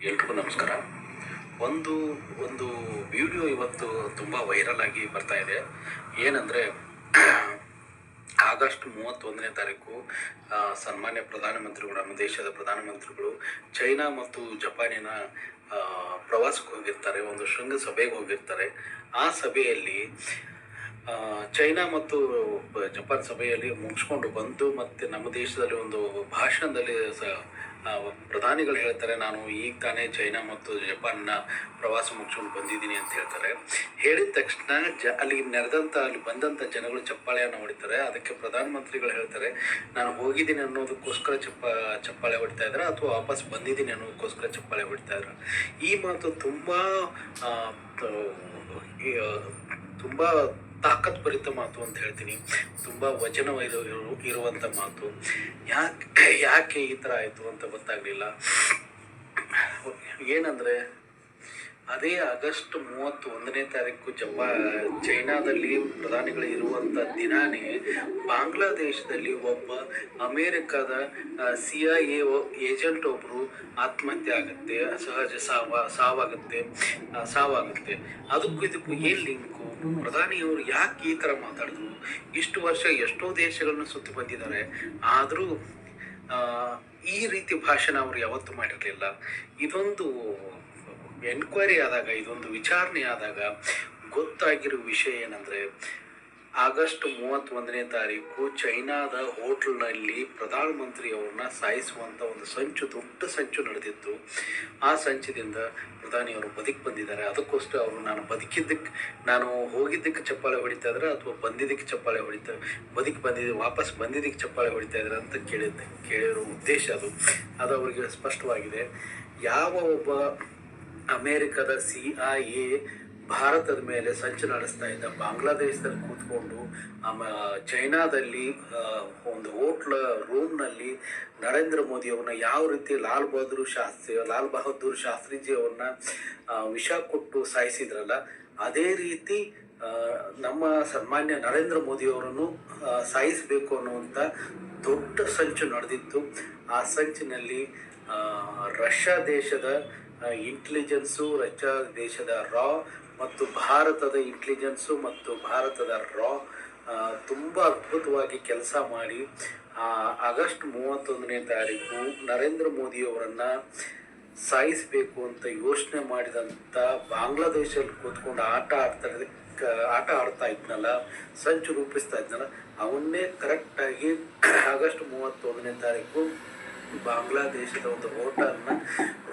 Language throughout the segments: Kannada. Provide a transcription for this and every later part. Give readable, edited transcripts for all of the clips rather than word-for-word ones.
ಎಲ್ರಿಗೂ ನಮಸ್ಕಾರ. ಒಂದು ಒಂದು ವಿಡಿಯೋ ಇವತ್ತು ತುಂಬ ವೈರಲ್ ಆಗಿ ಬರ್ತಾ ಇದೆ. ಏನಂದರೆ, ಆಗಸ್ಟ್ 31ನೇ ತಾರೀಕು ಸನ್ಮಾನ್ಯ ಪ್ರಧಾನಮಂತ್ರಿಗಳು, ನಮ್ಮ ದೇಶದ ಪ್ರಧಾನಮಂತ್ರಿಗಳು ಚೈನಾ ಮತ್ತು ಜಪಾನಿನ ಪ್ರವಾಸಕ್ಕೆ ಹೋಗಿರ್ತಾರೆ, ಒಂದು ಶೃಂಗಸಭೆಗೆ ಹೋಗಿರ್ತಾರೆ. ಆ ಸಭೆಯಲ್ಲಿ ಚೈನಾ ಮತ್ತು ಜಪಾನ್ ಸಭೆಯಲ್ಲಿ ಮುಗಿಸ್ಕೊಂಡು ಬಂದು ಮತ್ತು ನಮ್ಮ ದೇಶದಲ್ಲಿ ಒಂದು ಭಾಷಣದಲ್ಲಿ ಪ್ರಧಾನಿಗಳು ಹೇಳ್ತಾರೆ, ನಾನು ಈಗ ತಾನೇ ಚೈನಾ ಮತ್ತು ಜಪಾನ್ನ ಪ್ರವಾಸ ಮುಗಿಸ್ಕೊಂಡು ಬಂದಿದ್ದೀನಿ ಅಂತ ಹೇಳ್ತಾರೆ. ಹೇಳಿದ ತಕ್ಷಣ ಅಲ್ಲಿ ಬಂದಂಥ ಜನಗಳು ಚಪ್ಪಾಳೆಯನ್ನು ಹೊಡಿತಾರೆ. ಅದಕ್ಕೆ ಪ್ರಧಾನಮಂತ್ರಿಗಳು ಹೇಳ್ತಾರೆ, ನಾನು ಹೋಗಿದ್ದೀನಿ ಅನ್ನೋದಕ್ಕೋಸ್ಕರ ಚಪ್ಪಾಳೆ ಹೊಡಿತಾ ಇದ್ದಾರೆ ಅಥವಾ ವಾಪಸ್ ಬಂದಿದ್ದೀನಿ ಅನ್ನೋದಕ್ಕೋಸ್ಕರ ಚಪ್ಪಾಳೆ ಹೊಡಿತಾ ಇದ್ದಾರೆ. ಈ ಮಾತು ತುಂಬ ತಾಕತ್ಭರಿತ ಮಾತು ಅಂತ ಹೇಳ್ತೀನಿ. ತುಂಬ ವಚನ ಇರುವಂಥ ಮಾತು. ಯಾಕೆ ಈ ಥರ ಆಯಿತು ಅಂತ ಗೊತ್ತಾಗಲಿಲ್ಲ. ಏನಂದರೆ, ಅದೇ ಆಗಸ್ಟ್ 31ನೇ ತಾರೀಕು ಚೈನಾದಲ್ಲಿ ಪ್ರಧಾನಿಗಳು ಇರುವಂಥ ದಿನಾನೇ ಬಾಂಗ್ಲಾದೇಶದಲ್ಲಿ ಒಬ್ಬ ಅಮೇರಿಕಾದ CIA ಏಜೆಂಟ್ ಒಬ್ಬರು ಆತ್ಮಹತ್ಯೆ ಆಗುತ್ತೆ, ಸಹಜ ಸಾವಾಗುತ್ತೆ. ಅದಕ್ಕೂ ಇದಕ್ಕೂ ಏನು ಲಿಂಕು? ಪ್ರಧಾನಿಯವರು ಯಾಕೆ ಈ ಥರ ಮಾತಾಡಿದ್ರು? ಇಷ್ಟು ವರ್ಷ ಎಷ್ಟೋ ದೇಶಗಳನ್ನು ಸುತ್ತಿ ಬಂದಿದ್ದಾರೆ, ಆದರೂ ಈ ರೀತಿ ಭಾಷಣ ಅವರು ಯಾವತ್ತೂ ಮಾಡಿರಲಿಲ್ಲ. ಇದೊಂದು ಎನ್ಕ್ವೈರಿ ಆದಾಗ, ಇದೊಂದು ವಿಚಾರಣೆ ಆದಾಗ ಗೊತ್ತಾಗಿರೋ ವಿಷಯ ಏನಂದರೆ, ಆಗಸ್ಟ್ 31ನೇ ತಾರೀಕು ಚೈನಾದ ಹೋಟೆಲ್ನಲ್ಲಿ ಪ್ರಧಾನಮಂತ್ರಿಯವ್ರನ್ನ ಸಾಯಿಸುವಂಥ ಒಂದು ದೊಡ್ಡ ಸಂಚು ನಡೆದಿತ್ತು. ಆ ಸಂಚದಿಂದ ಪ್ರಧಾನಿಯವರು ಬದುಕಿ ಬಂದಿದ್ದಾರೆ. ಅದಕ್ಕೋಸ್ಕರ ಅವರು ನಾನು ಹೋಗಿದ್ದಕ್ಕೆ ಚಪ್ಪಾಳೆ ಹೊಡಿತಾ ಇದ್ದಾರೆ ಅಥವಾ ಬಂದಿದ್ದಕ್ಕೆ ಚಪ್ಪಾಳೆ ವಾಪಸ್ ಬಂದಿದ್ದಕ್ಕೆ ಚಪ್ಪಾಳೆ ಹೊಡಿತಾ ಇದ್ದಾರೆ ಅಂತ ಕೇಳಿರೋ ಉದ್ದೇಶ ಅದು ಅವರಿಗೆ ಸ್ಪಷ್ಟವಾಗಿದೆ. ಯಾವ ಒಬ್ಬ ಅಮೇರಿಕದ CIA ಭಾರತದ ಮೇಲೆ ಸಂಚು ನಡೆಸ್ತಾ ಇದ್ದ, ಬಾಂಗ್ಲಾದೇಶದಲ್ಲಿ ಕೂತ್ಕೊಂಡು ಚೈನಾದಲ್ಲಿ ಒಂದು ರೂಮ್ನಲ್ಲಿ ನರೇಂದ್ರ ಮೋದಿ ಅವ್ರನ್ನ ಯಾವ ರೀತಿ ಲಾಲ್ ಬಹದ್ದೂರ್ ಶಾಸ್ತ್ರಿಜಿ ಅವ್ರನ್ನ ವಿಷ ಕೊಟ್ಟು ಸಾಯಿಸಿದ್ರಲ್ಲ, ಅದೇ ರೀತಿ ನಮ್ಮ ಸನ್ಮಾನ್ಯ ನರೇಂದ್ರ ಮೋದಿ ಅವರನ್ನು ಸಾಯಿಸಬೇಕು ಅನ್ನುವಂಥ ದೊಡ್ಡ ಸಂಚು ನಡೆದಿತ್ತು. ಆ ಸಂಚಿನಲ್ಲಿ ರಷ್ಯಾ ದೇಶದ ಇಂಟೆಲಿಜೆನ್ಸು, ರಷ್ಯಾ ದೇಶದ ಮತ್ತು ಭಾರತದ ಇಂಟೆಲಿಜೆನ್ಸು ಮತ್ತು ಭಾರತದ ತುಂಬ ಅದ್ಭುತವಾಗಿ ಕೆಲಸ ಮಾಡಿ ಆಗಸ್ಟ್ 31ನೇ ತಾರೀಕು ನರೇಂದ್ರ ಮೋದಿಯವರನ್ನು ಸಾಯಿಸಬೇಕು ಅಂತ ಯೋಚನೆ ಮಾಡಿದಂಥ ಬಾಂಗ್ಲಾದೇಶದಲ್ಲಿ ಕೂತ್ಕೊಂಡು ಆಟ ಆಡ್ತಾ ಇದ್ನಲ್ಲ, ಸಂಚು ರೂಪಿಸ್ತಾ ಇದ್ನಲ್ಲ, ಅವನ್ನೇ ಕರೆಕ್ಟಾಗಿ ಆಗಸ್ಟ್ 31ನೇ ತಾರೀಕು ಬಾಂಗ್ಲಾದೇಶದ ಒಂದು ಹೋಟೆಲ್ನ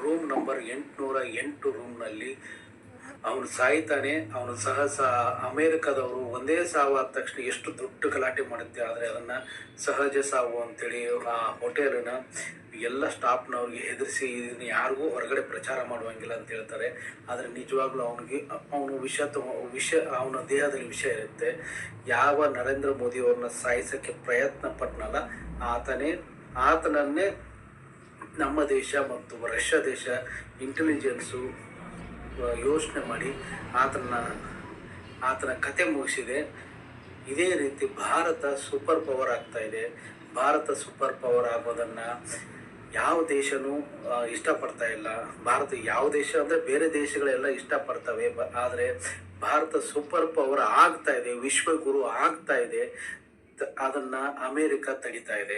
ರೂಮ್ ನಂಬರ್ 808 ರೂಮ್ನಲ್ಲಿ ಅವನು ಸಾಯ್ತಾನೆ. ಅವನು ಅಮೇರಿಕಾದವರು ಒಂದೇ ಸಾವಾದ ತಕ್ಷಣ ಎಷ್ಟು ದೊಡ್ಡ ಗಲಾಟೆ ಮಾಡುತ್ತೆ, ಆದರೆ ಅದನ್ನು ಸಹಜ ಸಾವು ಅಂತೇಳಿ ಆ ಹೋಟೆಲಿನ ಎಲ್ಲ ಸ್ಟಾಫ್ನವ್ರಿಗೆ ಹೆದರಿಸಿ ಇದನ್ನು ಯಾರಿಗೂ ಹೊರಗಡೆ ಪ್ರಚಾರ ಮಾಡುವಂಗಿಲ್ಲ ಅಂತ ಹೇಳ್ತಾರೆ. ಆದರೆ ನಿಜವಾಗ್ಲೂ ಅವನ ದೇಹದಲ್ಲಿ ವಿಷ ಇರುತ್ತೆ. ಯಾವ ನರೇಂದ್ರ ಮೋದಿಯವ್ರನ್ನ ಸಾಯಿಸೋಕ್ಕೆ ಪ್ರಯತ್ನ ಪಟ್ಟನಲ್ಲ, ಆತನನ್ನೇ ನಮ್ಮ ದೇಶ ಮತ್ತು ರಷ್ಯಾ ದೇಶ ಇಂಟೆಲಿಜೆನ್ಸು ಯೋಚನೆ ಮಾಡಿ ಆತನ ಕತೆ ಮುಗಿಸಿದೆ. ಇದೇ ರೀತಿ ಭಾರತ ಸೂಪರ್ ಪವರ್ ಆಗ್ತಾ ಇದೆ. ಭಾರತ ಸೂಪರ್ ಪವರ್ ಆಗೋದನ್ನು ಯಾವ ದೇಶನೂ ಇಷ್ಟಪಡ್ತಾ ಇಲ್ಲ. ಯಾವ ದೇಶ ಅಂದರೆ ಬೇರೆ ದೇಶಗಳೆಲ್ಲ ಇಷ್ಟಪಡ್ತವೆ, ಆದರೆ ಭಾರತ ಸೂಪರ್ ಪವರ್ ಆಗ್ತಾ ಇದೆ, ವಿಶ್ವಗುರು ಆಗ್ತಾ ಇದೆ. ಅದನ್ನು ಅಮೇರಿಕ ತಡಿತಾ ಇದೆ.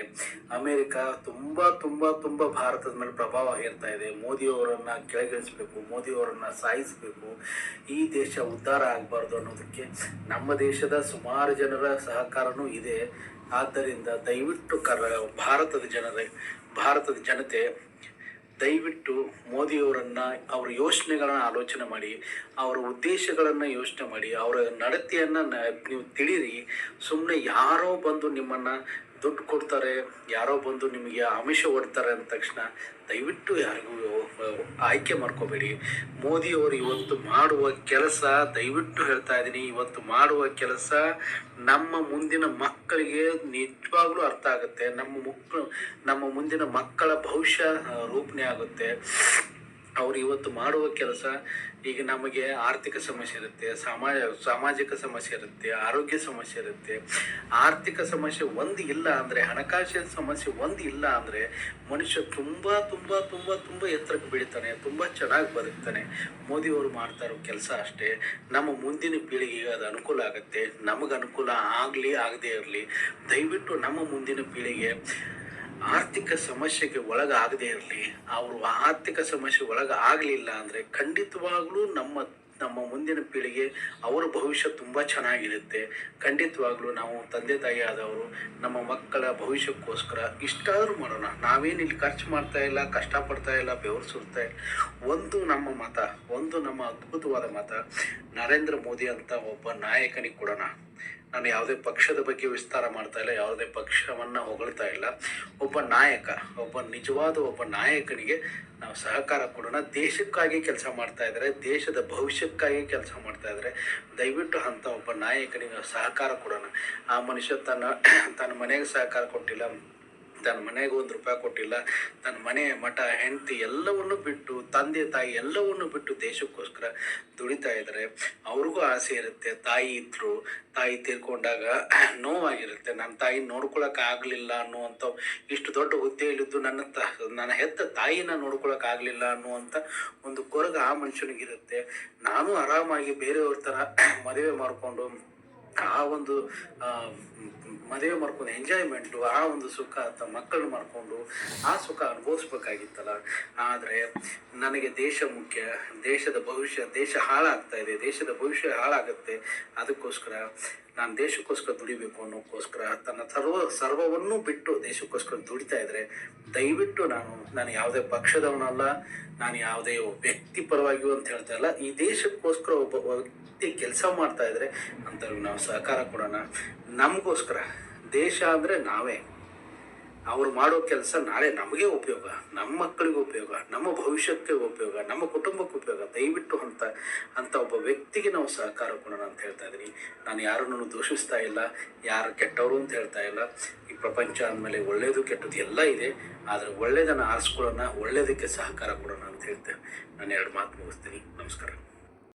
ಅಮೇರಿಕ ತುಂಬ ತುಂಬ ತುಂಬ ಭಾರತದ ಮೇಲೆ ಪ್ರಭಾವ ಹೇರ್ತಾ ಇದೆ. ಮೋದಿಯವರನ್ನು ಕೆಳಗಿಳಿಸ್ಬೇಕು, ಮೋದಿಯವರನ್ನು ಸಾಯಿಸಬೇಕು, ಈ ದೇಶ ಉದ್ಧಾರ ಆಗಬಾರ್ದು ಅನ್ನೋದಕ್ಕೆ ನಮ್ಮ ದೇಶದ ಸುಮಾರು ಜನರ ಸಹಕಾರನೂ ಇದೆ. ಆದ್ದರಿಂದ ದಯವಿಟ್ಟು ಭಾರತದ ಜನತೆ ದಯವಿಟ್ಟು ಮೋದಿಯವರನ್ನು, ಅವರ ಯೋಚನೆಗಳನ್ನು ಆಲೋಚನೆ ಮಾಡಿ, ಅವರ ಉದ್ದೇಶಗಳನ್ನು ಯೋಚನೆ ಮಾಡಿ, ಅವರ ನಡತೆಯನ್ನು ನೀವು ತಿಳಿರಿ. ಸುಮ್ಮನೆ ಯಾರೋ ಬಂದು ನಿಮ್ಮನ್ನು ದುಡ್ಡು ಕೊಡ್ತಾರೆ, ಯಾರೋ ಬಂದು ನಿಮಗೆ ಆಮಿಷ ಒಡ್ತಾರೆ ಅಂದ ತಕ್ಷಣ ದಯವಿಟ್ಟು ಯಾರಿಗೂ ಆಯ್ಕೆ ಮಾಡ್ಕೋಬೇಡಿ. ಮೋದಿಯವರು ಇವತ್ತು ಮಾಡುವ ಕೆಲಸ, ದಯವಿಟ್ಟು ಹೇಳ್ತಾ ಇದ್ದೀನಿ, ಇವತ್ತು ಮಾಡುವ ಕೆಲಸ ನಮ್ಮ ಮುಂದಿನ ಮಕ್ಕಳಿಗೆ ನಿಜವಾಗ್ಲೂ ಅರ್ಥ ಆಗುತ್ತೆ. ನಮ್ಮ ಮುಂದಿನ ಮಕ್ಕಳ ಭವಿಷ್ಯ ರೂಪಣೆ ಆಗುತ್ತೆ. ಅವ್ರು ಇವತ್ತು ಮಾಡುವ ಕೆಲಸ, ಈಗ ನಮಗೆ ಆರ್ಥಿಕ ಸಮಸ್ಯೆ ಇರುತ್ತೆ, ಸಾಮಾಜಿಕ ಸಮಸ್ಯೆ ಇರುತ್ತೆ, ಆರೋಗ್ಯ ಸಮಸ್ಯೆ ಇರುತ್ತೆ. ಆರ್ಥಿಕ ಸಮಸ್ಯೆ ಒಂದು ಇಲ್ಲ ಅಂದರೆ, ಹಣಕಾಸಿನ ಸಮಸ್ಯೆ ಒಂದು ಇಲ್ಲ ಅಂದರೆ ಮನುಷ್ಯ ತುಂಬ ತುಂಬ ತುಂಬ ತುಂಬ ಎತ್ತರಕ್ಕೆ ಬೆಳಿತಾನೆ, ತುಂಬ ಚೆನ್ನಾಗಿ ಬದುಕ್ತಾನೆ. ಮೋದಿಯವರು ಮಾಡ್ತಾ ಇರೋ ಕೆಲಸ ಅಷ್ಟೇ. ನಮ್ಮ ಮುಂದಿನ ಪೀಳಿಗೆಗೆ ಅದು ಅನುಕೂಲ ಆಗುತ್ತೆ. ನಮಗೆ ಅನುಕೂಲ ಆಗಲಿ ಆಗದೇ ಇರಲಿ, ದಯವಿಟ್ಟು ನಮ್ಮ ಮುಂದಿನ ಪೀಳಿಗೆ ಆರ್ಥಿಕ ಸಮಸ್ಯೆಗೆ ಒಳಗಾಗದೇ ಇರಲಿ. ಅವರು ಆರ್ಥಿಕ ಸಮಸ್ಯೆ ಆಗಲಿಲ್ಲ ಅಂದರೆ ಖಂಡಿತವಾಗ್ಲೂ ನಮ್ಮ ಮುಂದಿನ ಪೀಳಿಗೆ ಅವರ ಭವಿಷ್ಯ ತುಂಬ ಚೆನ್ನಾಗಿರುತ್ತೆ. ಖಂಡಿತವಾಗ್ಲೂ ನಾವು ತಂದೆ ತಾಯಿ ಆದವರು ನಮ್ಮ ಮಕ್ಕಳ ಭವಿಷ್ಯಕ್ಕೋಸ್ಕರ ಇಷ್ಟಾದರೂ ಮಾಡೋಣ. ನಾವೇನು ಇಲ್ಲಿ ಖರ್ಚು ಮಾಡ್ತಾ ಇಲ್ಲ, ಕಷ್ಟಪಡ್ತಾ ಇಲ್ಲ, ಬೆವರು ಸುರ್ತಾ ಇಲ್ಲ. ಒಂದು ನಮ್ಮ ಅದ್ಭುತವಾದ ಮತ, ನರೇಂದ್ರ ಮೋದಿ ಅಂತ ಒಬ್ಬ ನಾಯಕನಿಗೆ ಕೊಡೋಣ. ನಾನು ಯಾವುದೇ ಪಕ್ಷದ ಬಗ್ಗೆ ವಿಸ್ತಾರ ಮಾಡ್ತಾ ಇಲ್ಲ, ಯಾವುದೇ ಪಕ್ಷವನ್ನು ಹೊಗಳ್ತಾ ಇಲ್ಲ. ಒಬ್ಬ ನಿಜವಾದ ಒಬ್ಬ ನಾಯಕನಿಗೆ ನಾವು ಸಹಕಾರ ಕೊಡೋಣ. ದೇಶಕ್ಕಾಗಿ ಕೆಲಸ ಮಾಡ್ತಾ ಇದ್ದಾರೆ, ದೇಶದ ಭವಿಷ್ಯಕ್ಕಾಗಿ ಕೆಲಸ ಮಾಡ್ತಾ ಇದ್ದಾರೆ. ದಯವಿಟ್ಟು ಅಂಥ ಒಬ್ಬ ನಾಯಕನಿಗೆ ಸಹಕಾರ ಕೊಡೋಣ. ಆ ಮನುಷ್ಯ ತನ್ನ ಮನೆಗೆ ಸಹಕಾರ ಕೊಟ್ಟಿಲ್ಲ, ತನ್ನ ಮನೆಗೆ ₹1 ಕೊಟ್ಟಿಲ್ಲ, ತನ್ನ ಮನೆ ಮಠ ಹೆಂಡತಿ ಎಲ್ಲವನ್ನು ಬಿಟ್ಟು, ತಂದೆ ತಾಯಿ ಎಲ್ಲವನ್ನು ಬಿಟ್ಟು ದೇಶಕ್ಕೋಸ್ಕರ ದುಡಿತಾ ಇದ್ದಾರೆ. ಅವ್ರಿಗೂ ಆಸೆ ಇರುತ್ತೆ. ತಾಯಿ ತೀರ್ಕೊಂಡಾಗ ನೋವಾಗಿರುತ್ತೆ. ನನ್ನ ತಾಯಿ ನೋಡ್ಕೊಳಕ್ ಆಗಲಿಲ್ಲ ಅನ್ನುವಂಥ, ಇಷ್ಟು ದೊಡ್ಡ ಹುದ್ದೆಯಲ್ಲಿದ್ದು ನನ್ನ ಹೆತ್ತ ತಾಯಿನ ನೋಡ್ಕೊಳಕ್ ಆಗಲಿಲ್ಲ ಅನ್ನುವಂಥ ಒಂದು ಕೊರಗ ಆ ಮನುಷ್ಯನಿಗಿರುತ್ತೆ. ನಾನು ಆರಾಮಾಗಿ ಬೇರೆಯವ್ರ ಥರ ಮದುವೆ ಮಾಡಿಕೊಂಡು ಎಂಜಾಯ್ಮೆಂಟು, ಆ ಒಂದು ಸುಖ ಮಕ್ಕಳು ಮಾಡಿಕೊಂಡು ಆ ಸುಖ ಅನುಭವಿಸ್ಬೇಕಾಗಿತ್ತಲ್ಲ. ಆದರೆ ನನಗೆ ದೇಶ ಮುಖ್ಯ, ದೇಶದ ಭವಿಷ್ಯ, ದೇಶ ಹಾಳಾಗ್ತಾ ಇದೆ, ದೇಶದ ಭವಿಷ್ಯ ಹಾಳಾಗುತ್ತೆ. ಅದಕ್ಕೋಸ್ಕರ ನಾನು ದೇಶಕ್ಕೋಸ್ಕರ ದುಡಿಬೇಕು ಅನ್ನೋಕ್ಕೋಸ್ಕರ ತನ್ನ ಸರ್ವವನ್ನೂ ಬಿಟ್ಟು ದೇಶಕ್ಕೋಸ್ಕರ ದುಡಿತಾ ಇದ್ರೆ, ದಯವಿಟ್ಟು ನಾನು ಯಾವುದೇ ಪಕ್ಷದವನಲ್ಲ, ನಾನು ಯಾವುದೇ ವ್ಯಕ್ತಿ ಪರವಾಗಿಯೂ ಅಂತ ಹೇಳ್ತಾ ಇಲ್ಲ. ಈ ದೇಶಕ್ಕೋಸ್ಕರ ಒಬ್ಬ ವ್ಯಕ್ತಿ ಕೆಲಸ ಮಾಡ್ತಾ ಇದ್ರೆ ಅಂಥವ್ರಿಗೆ ನಾವು ಸಹಕಾರ ಕೊಡೋಣ. ನಮಗೋಸ್ಕರ, ದೇಶ ಅಂದರೆ ನಾವೇ. ಅವರು ಮಾಡೋ ಕೆಲಸ ನಾಳೆ ನಮಗೆ ಉಪಯೋಗ, ನಮ್ಮ ಮಕ್ಕಳಿಗೆ ಉಪಯೋಗ, ನಮ್ಮ ಭವಿಷ್ಯಕ್ಕೆ ಉಪಯೋಗ, ನಮ್ಮ ಕುಟುಂಬಕ್ಕೆ ಉಪಯೋಗ. ದಯವಿಟ್ಟು ಅಂತ ಒಬ್ಬ ವ್ಯಕ್ತಿಗೆ ನಾವು ಸಹಕಾರ ಕೊಡೋಣ ಅಂತ ಹೇಳ್ತಾ ಇದ್ದೀನಿ. ನಾನು ಯಾರನ್ನು ದೂಷಿಸ್ತಾ ಇಲ್ಲ, ಯಾರು ಕೆಟ್ಟವರು ಅಂತ ಹೇಳ್ತಾ ಇಲ್ಲ. ಈ ಪ್ರಪಂಚ ಅಂದಮೇಲೆ ಒಳ್ಳೆಯದು ಕೆಟ್ಟದ್ದು ಎಲ್ಲ ಇದೆ. ಆದರೆ ಒಳ್ಳೆಯದನ್ನು ಆರಿಸ್ಕೊಳ್ಳೋಣ, ಒಳ್ಳೆಯದಕ್ಕೆ ಸಹಕಾರ ಕೊಡೋಣ ಅಂತ ಹೇಳ್ತೇನೆ. ನಾನು 2 ಮಾತು ಮುಗಿಸ್ತೀನಿ. ನಮಸ್ಕಾರ.